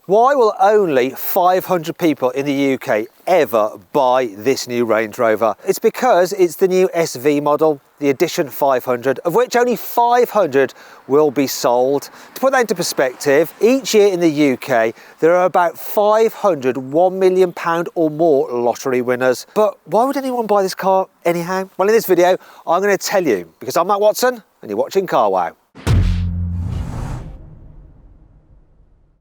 Why will only 500 people in the UK ever buy this new Range Rover? It's because it's the new SV model, the Edition 500, of which only 500 will be sold. To put that into perspective, each year in the UK, there are about 500 £1 million or more lottery winners. But why would anyone buy this car anyhow? Well, in this video, I'm going to tell you, because I'm Matt Watson and you're watching Carwow.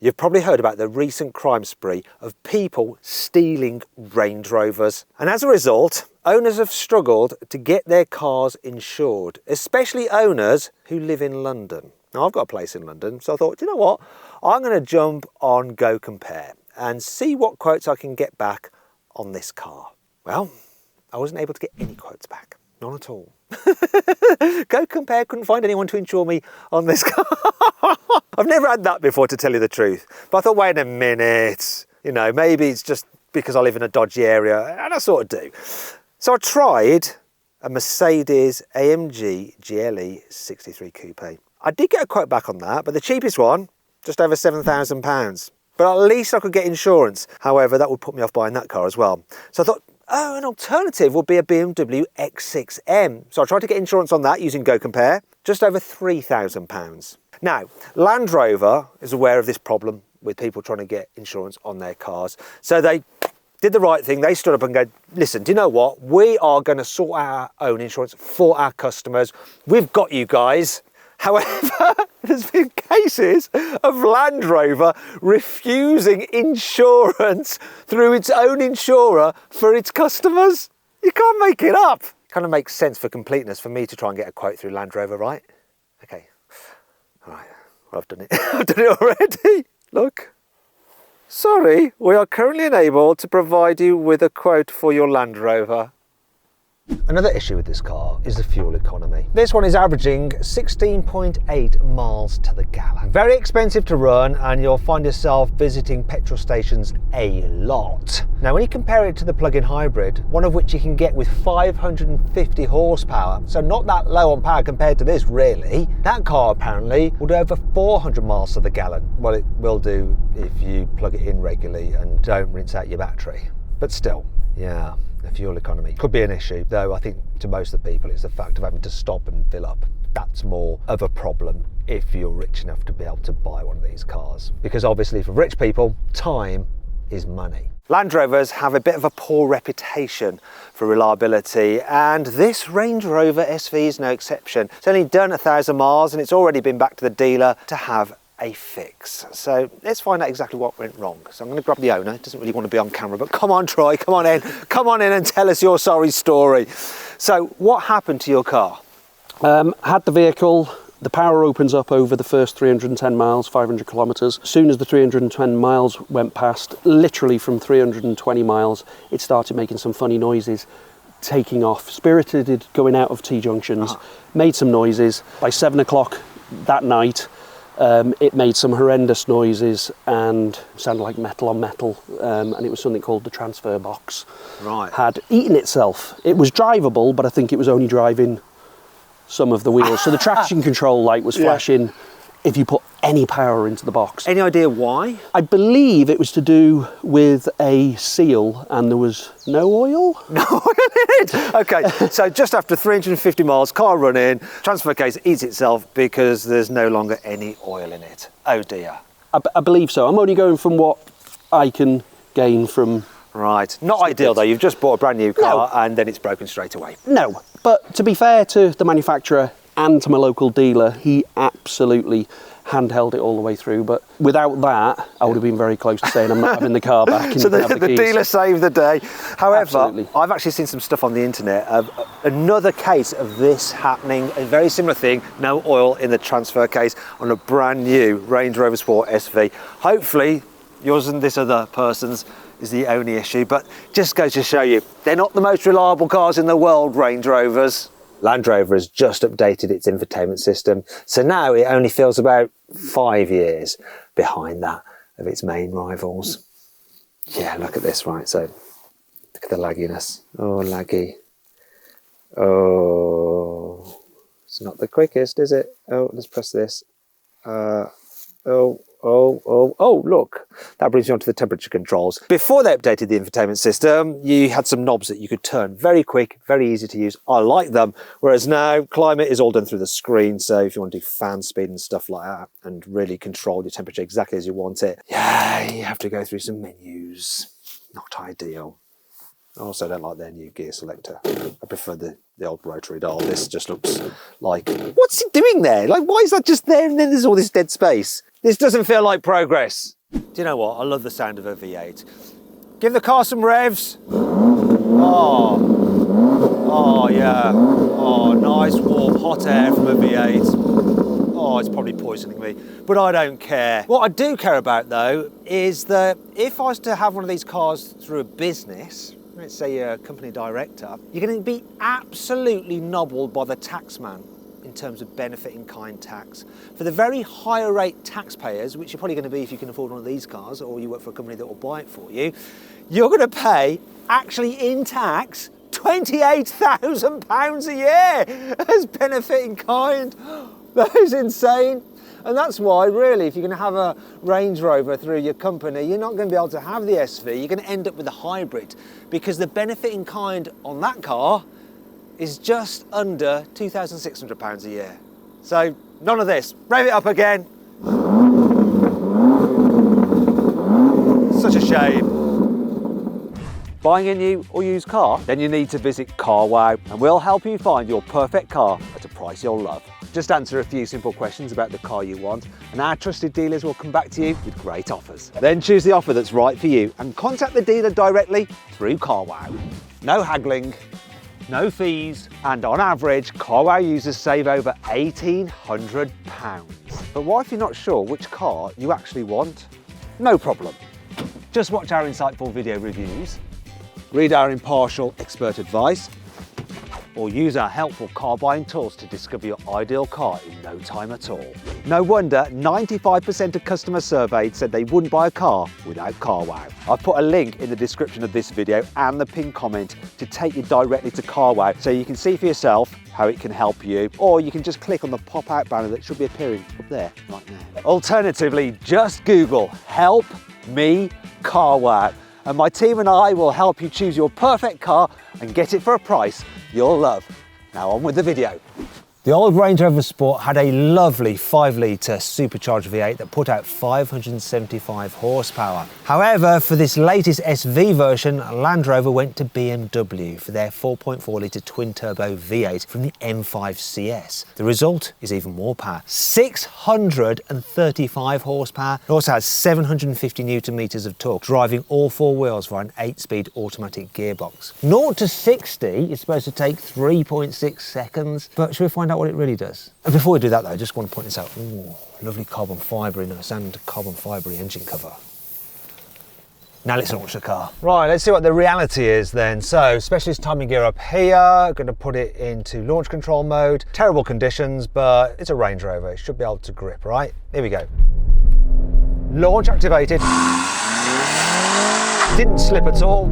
You've probably heard about the recent crime spree of people stealing Range Rovers. And as a result, owners have struggled to get their cars insured, especially owners who live in London. Now, I've got a place in London, so I thought, you know what? I'm going to jump on Go Compare and see what quotes I can get back on this car. Well, I wasn't able to get any quotes back. None at all. Go Compare couldn't find anyone to insure me on this car. I've never had that before, to tell you the truth. But I thought, wait a minute, you know, maybe it's just because I live in a dodgy area, and I sort of do. So I tried a Mercedes AMG GLE 63 Coupe. I did get a quote back on that, but the cheapest one, just over £7,000. But at least I could get insurance. However, that would put me off buying that car as well. So I thought, oh, an alternative would be a BMW X6M. So I tried to get insurance on that using Go Compare, just over £3,000. Now, Land Rover is aware of this problem with people trying to get insurance on their cars. So they did the right thing. They stood up and go, listen, do you know what? We are going to sort out our own insurance for our customers. We've got you guys. However, there's been cases of Land Rover refusing insurance through its own insurer for its customers. You can't make it up. Kind of makes sense for completeness for me to try and get a quote through Land Rover, right? Okay. All right. Well, I've done it. I've done it already. Look. Sorry, we are currently unable to provide you with a quote for your Land Rover. Another issue with this car is the fuel economy. This one is averaging 16.8 miles to the gallon. Very expensive to run, and you'll find yourself visiting petrol stations a lot. Now, when you compare it to the plug-in hybrid, one of which you can get with 550 horsepower, so not that low on power compared to this really, that car apparently will do over 400 miles to the gallon. Well, it will do if you plug it in regularly and don't rinse out your battery. But still, yeah. The fuel economy could be an issue, though I think to most of the people it's the fact of having to stop and fill up. That's more of a problem if you're rich enough to be able to buy one of these cars. Because obviously for rich people, time is money. Land Rovers have a bit of a poor reputation for reliability, and this Range Rover SV is no exception. It's only done 1,000 miles and it's already been back to the dealer to have a fix. So let's find out exactly what went wrong. So I'm going to grab the owner. Doesn't really want to be on camera, but come on, Troy, come on in and tell us your sorry story. So what happened to your car? Had the vehicle, the power opens up over the first 310 miles, 500 kilometers. As soon as the 310 miles went past, literally from 320 miles, it started making some funny noises, taking off, spirited, going out of T-junctions, made some noises. By 7 o'clock that night, it made some horrendous noises and sounded like metal on metal, and it was something called the transfer box. Right. Had eaten itself. It was drivable, but I think it was only driving some of the wheels. So the traction control light was flashing if you put any power into the box. Any idea why? I believe it was to do with a seal and there was no oil. No oil in it? Okay, so just after 350 miles, car running, transfer case eats itself because there's no longer any oil in it. Oh dear. I believe so. I'm only going from what I can gain from... Right, not ideal though. You've just bought a brand new car and then it's broken straight away. No, but to be fair to the manufacturer and to my local dealer, he absolutely handheld it all the way through. But without that, I would have been very close to saying I'm not having the car back. And so the dealer saved the day. However, absolutely. I've actually seen some stuff on the internet of another case of this happening, a very similar thing, no oil in the transfer case on a brand new Range Rover Sport SV. Hopefully, yours and this other person's is the only issue, but just goes to show you, they're not the most reliable cars in the world, Range Rovers. Land Rover has just updated its infotainment system, so now it only feels about 5 years behind that of its main rivals. Yeah, look at this, right, so look at the lagginess. Oh, laggy. Oh, it's not the quickest, is it? Oh, let's press this. Oh, Oh, look, that brings you on to the temperature controls. Before they updated the infotainment system, you had some knobs that you could turn very quick, very easy to use. I like them. Whereas now, climate is all done through the screen. So if you want to do fan speed and stuff like that and really control your temperature exactly as you want it, yeah, you have to go through some menus. Not ideal. I also don't like their new gear selector. I prefer the old rotary dial. This just looks like, what's it doing there? Like, why is that just there and then there's all this dead space? This doesn't feel like progress. Do you know what? I love the sound of a V8. Give the car some revs. Oh yeah. Oh, nice warm hot air from a V8. Oh, it's probably poisoning me, but I don't care. What I do care about though is that if I was to have one of these cars through a business, let's say you're a company director, you're going to be absolutely nobbled by the taxman in terms of benefit in kind tax. For the very higher rate taxpayers, which you're probably going to be if you can afford one of these cars or you work for a company that will buy it for you, you're going to pay, actually in tax, £28,000 a year as benefit in kind. That is insane. And that's why, really, if you're going to have a Range Rover through your company, you're not going to be able to have the SV. You're going to end up with a hybrid because the benefit in kind on that car is just under £2,600 a year. So none of this. Rev it up again. Such a shame. Buying a new or used car? Then you need to visit Carwow and we'll help you find your perfect car at a price you'll love. Just answer a few simple questions about the car you want and our trusted dealers will come back to you with great offers. Then choose the offer that's right for you and contact the dealer directly through Carwow. No haggling, no fees, and on average, Carwow users save over £1,800. But what if you're not sure which car you actually want? No problem. Just watch our insightful video reviews, read our impartial expert advice, or use our helpful car buying tools to discover your ideal car in no time at all. No wonder 95% of customers surveyed said they wouldn't buy a car without Carwow. I've put a link in the description of this video and the pinned comment to take you directly to Carwow so you can see for yourself how it can help you, or you can just click on the pop-out banner that should be appearing up there right now. Alternatively, just Google "Help Me Carwow" and my team and I will help you choose your perfect car and get it for a price you'll love. Now on with the video. The old Range Rover Sport had a lovely 5-litre supercharged V8 that put out 575 horsepower. However, for this latest SV version, Land Rover went to BMW for their 4.4-litre twin-turbo V8 from the M5 CS. The result is even more power, 635 horsepower. It also has 750 newton-meters of torque, driving all four wheels via an 8-speed automatic gearbox. 0 to 60 is supposed to take 3.6 seconds, but should we find out what it really does? And before we do that though, I just want to point this out. Ooh, lovely carbon fibre in a and carbon fibre engine cover. Now let's launch the car. Right, let's see what the reality is then. So, specialist timing gear up here, going to put it into launch control mode. Terrible conditions, but it's a Range Rover. It should be able to grip, right? Here we go. Launch activated. Didn't slip at all.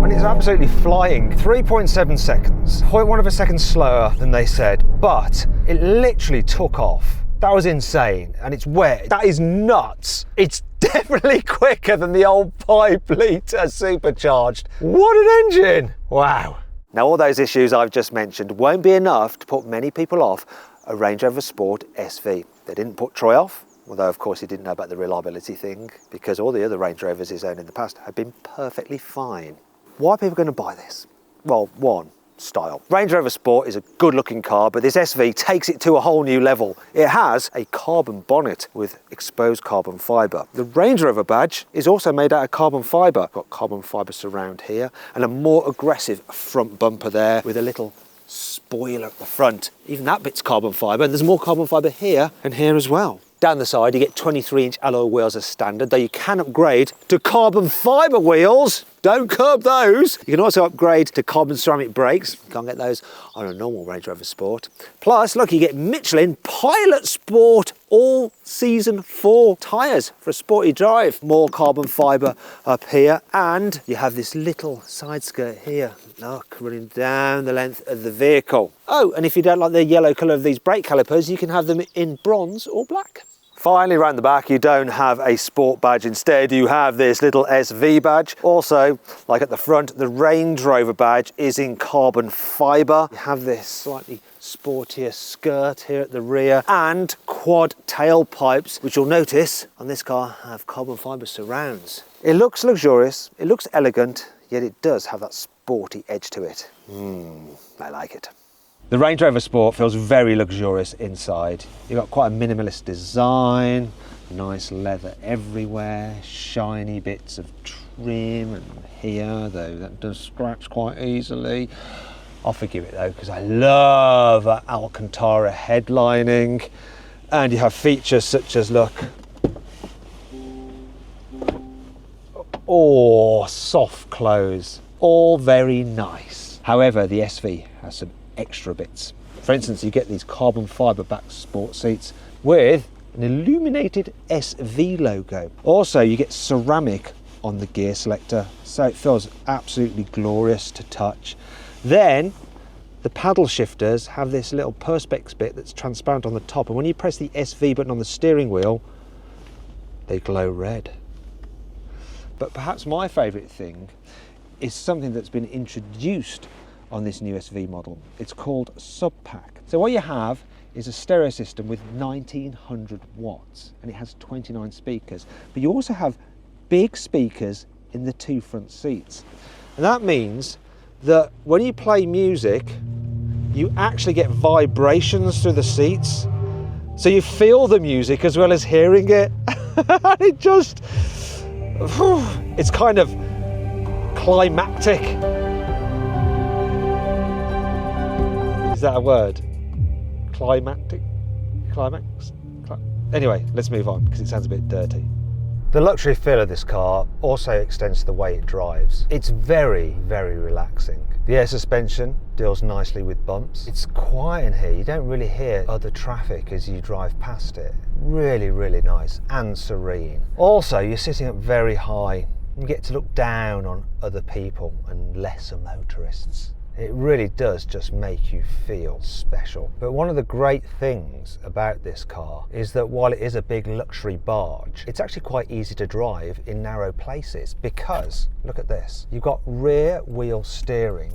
And it's absolutely flying. 3.7 seconds, 0.1 of a second slower than they said, but it literally took off. That was insane, and it's wet. That is nuts. It's definitely quicker than the old 5-litre supercharged. What an engine! Wow. Now all those issues I've just mentioned won't be enough to put many people off a Range Rover Sport SV. They didn't put Troy off, although of course he didn't know about the reliability thing, because all the other Range Rovers he's owned in the past have been perfectly fine. Why are people going to buy this? Well, one, style. Range Rover Sport is a good looking car, but this SV takes it to a whole new level. It has a carbon bonnet with exposed carbon fibre. The Range Rover badge is also made out of carbon fibre. Got carbon fibre surround here and a more aggressive front bumper there with a little spoiler at the front. Even that bit's carbon fibre, and there's more carbon fibre here and here as well. Down the side you get 23-inch alloy wheels as standard, though you can upgrade to carbon fibre wheels. Don't curb those. You can also upgrade to carbon ceramic brakes. Can't get those on a normal Range Rover Sport. Plus, look, you get Michelin Pilot Sport all-season 4 tyres for a sporty drive. More carbon fibre up here, and you have this little side skirt here. Look, running down the length of the vehicle. Oh, and if you don't like the yellow colour of these brake calipers, you can have them in bronze or black. Finally, around the back, you don't have a sport badge. Instead, you have this little SV badge. Also, like at the front, the Range Rover badge is in carbon fibre. You have this slightly sportier skirt here at the rear and quad tailpipes, which you'll notice on this car have carbon fibre surrounds. It looks luxurious, it looks elegant, yet it does have that sporty edge to it. I like it. The Range Rover Sport feels very luxurious inside. You've got quite a minimalist design, nice leather everywhere, shiny bits of trim and here, though that does scratch quite easily. I'll forgive it though, because I love that Alcantara headlining. And you have features such as, look, oh, soft close, all very nice. However, the SV has some extra bits. For instance, you get these carbon fibre back sport seats with an illuminated SV logo. Also, you get ceramic on the gear selector, so it feels absolutely glorious to touch. Then the paddle shifters have this little perspex bit that's transparent on the top, and when you press the SV button on the steering wheel, they glow red. But perhaps my favourite thing is something that's been introduced on this new SV model. It's called Subpack. So what you have is a stereo system with 1900 watts, and it has 29 speakers. But you also have big speakers in the two front seats. And that means that when you play music, you actually get vibrations through the seats. So you feel the music as well as hearing it. It just, it's kind of climactic. Is that a word? Climactic? Climax? Anyway, let's move on because it sounds a bit dirty. The luxury feel of this car also extends to the way it drives. It's very, very relaxing. The air suspension deals nicely with bumps. It's quiet in here. You don't really hear other traffic as you drive past it. Really, really nice and serene. Also, you're sitting up very high. You get to look down on other people and lesser motorists. It really does just make you feel special. But one of the great things about this car is that while it is a big luxury barge, it's actually quite easy to drive in narrow places because, look at this, you've got rear wheel steering,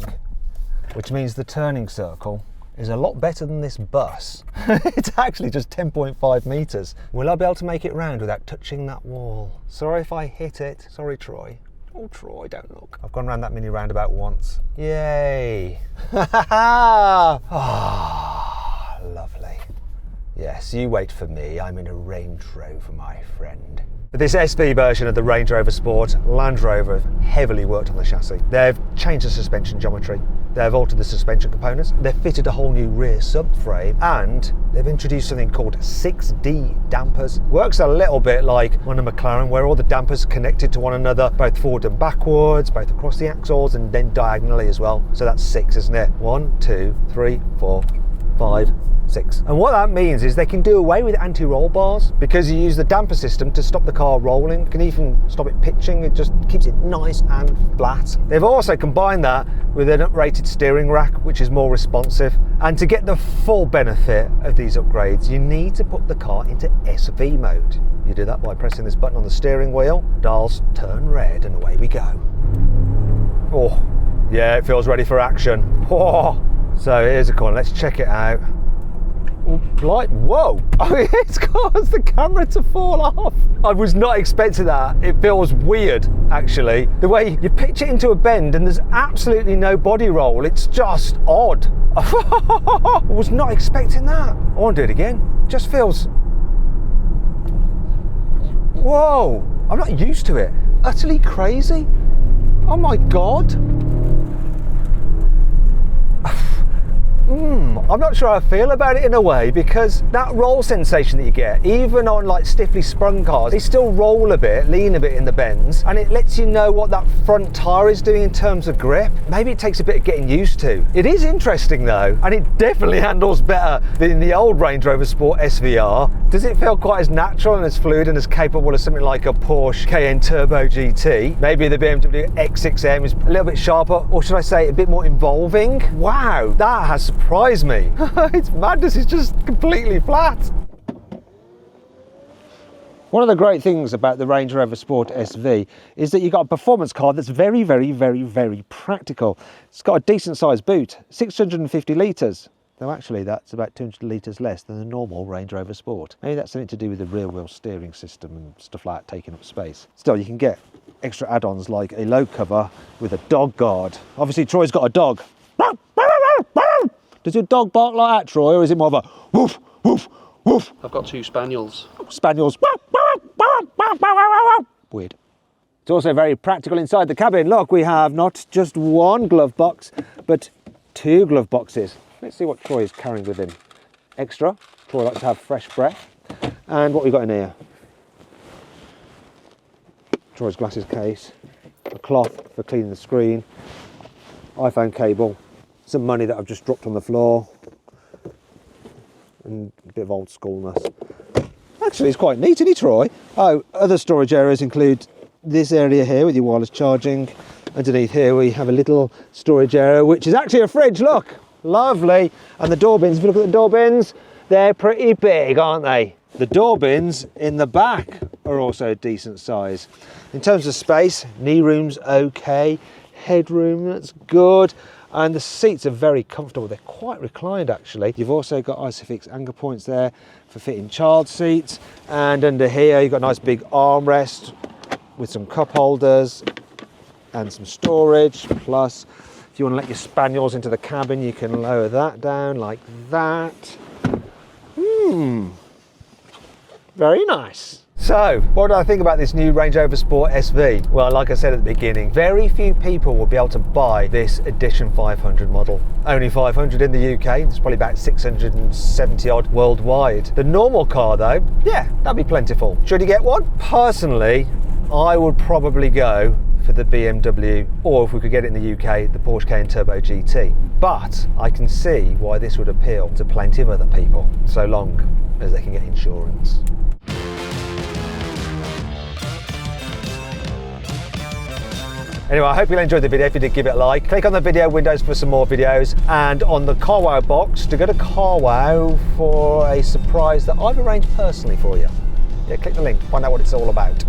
which means the turning circle is a lot better than this bus. It's actually just 10.5 metres. Will I be able to make it round without touching that wall? Sorry if I hit it. Sorry, Troy. Oh, Troy, don't look. I've gone around that mini roundabout once. Yay! Ah, lovely. Yes, you wait for me. I'm in a Range Rover, my friend. But this SV version of the Range Rover Sport, Land Rover have heavily worked on the chassis. They've changed the suspension geometry. They've altered the suspension components. They've fitted a whole new rear subframe, and they've introduced something called 6D dampers. Works a little bit like one of McLaren, where all the dampers are connected to one another, both forward and backwards, both across the axles and then diagonally as well. So that's 6, isn't it? 1, 2, 3, 4, 5, 6. And what that means is they can do away with anti-roll bars because you use the damper system to stop the car rolling. You can even stop it pitching. It just keeps it nice and flat. They've also combined that with an uprated steering rack, which is more responsive. And to get the full benefit of these upgrades, you need to put the car into SV mode. You do that by pressing this button on the steering wheel. Dials turn red and away we go. Oh, yeah, it feels ready for action. Oh. So here's a corner, let's check it out. Like, whoa, it's caused the camera to fall off. I was not expecting that. It feels weird, actually. The way you pitch it into a bend and there's absolutely no body roll, it's just odd. I was not expecting that. I want to do it again. Just feels, whoa, I'm not used to it. Utterly crazy. Oh my God. I'm not sure how I feel about it in a way, because that roll sensation that you get, even on like stiffly sprung cars, they still roll a bit, lean a bit in the bends, and it lets you know what that front tyre is doing in terms of grip. Maybe it takes a bit of getting used to. It is interesting though, and it definitely handles better than the old Range Rover Sport SVR. Does it feel quite as natural and as fluid and as capable as something like a Porsche Cayenne Turbo GT? Maybe the BMW X6M is a little bit sharper, or should I say a bit more involving? Wow, that has surprised me. It's madness, it's just completely flat. One of the great things about the Range Rover Sport SV is that you've got a performance car that's very, very, very, very practical. It's got a decent sized boot, 650 litres. Though actually that's about 200 litres less than the normal Range Rover Sport. Maybe that's something to do with the rear wheel steering system and stuff like that taking up space. Still, you can get extra add-ons like a load cover with a dog guard. Obviously Troy's got a dog. Does your dog bark like that, Troy, or is it more of a woof, woof, woof? I've got 2 spaniels. Spaniels. Weird. It's also very practical inside the cabin. Look, we have not just one glove box, but 2 glove boxes. Let's see what Troy is carrying with him. Extra. Troy likes to have fresh breath. And what we got in here? Troy's glasses case, a cloth for cleaning the screen, iPhone cable, some money that I've just dropped on the floor, and a bit of old schoolness. Actually, it's quite neat, isn't it, Troy? Oh, other storage areas include this area here with your wireless charging. Underneath here we have a little storage area, which is actually a fridge, look! Lovely. And the door bins, if you look at the door bins, they're pretty big, aren't they? The door bins in the back are also a decent size. In terms of space, knee room's okay, headroom, that's good. And the seats are very comfortable. They're quite reclined, actually. You've also got Isofix anchor points there for fitting child seats. And under here, you've got a nice big armrest with some cup holders and some storage. Plus, if you want to let your spaniels into the cabin, you can lower that down like that. Very nice. So, what do I think about this new Range Rover Sport SV? Well, like I said at the beginning, very few people will be able to buy this Edition 500 model. Only 500 in the UK, there's probably about 670 odd worldwide. The normal car though, yeah, that'd be plentiful. Should you get one? Personally, I would probably go for the BMW, or if we could get it in the UK, the Porsche Cayenne Turbo GT. But I can see why this would appeal to plenty of other people, so long as they can get insurance. Anyway, I hope you enjoyed the video. If you did, give it a like. Click on the video windows for some more videos, and on the carwow box to go to carwow for a surprise that I've arranged personally for you. Yeah, click the link, find out what it's all about.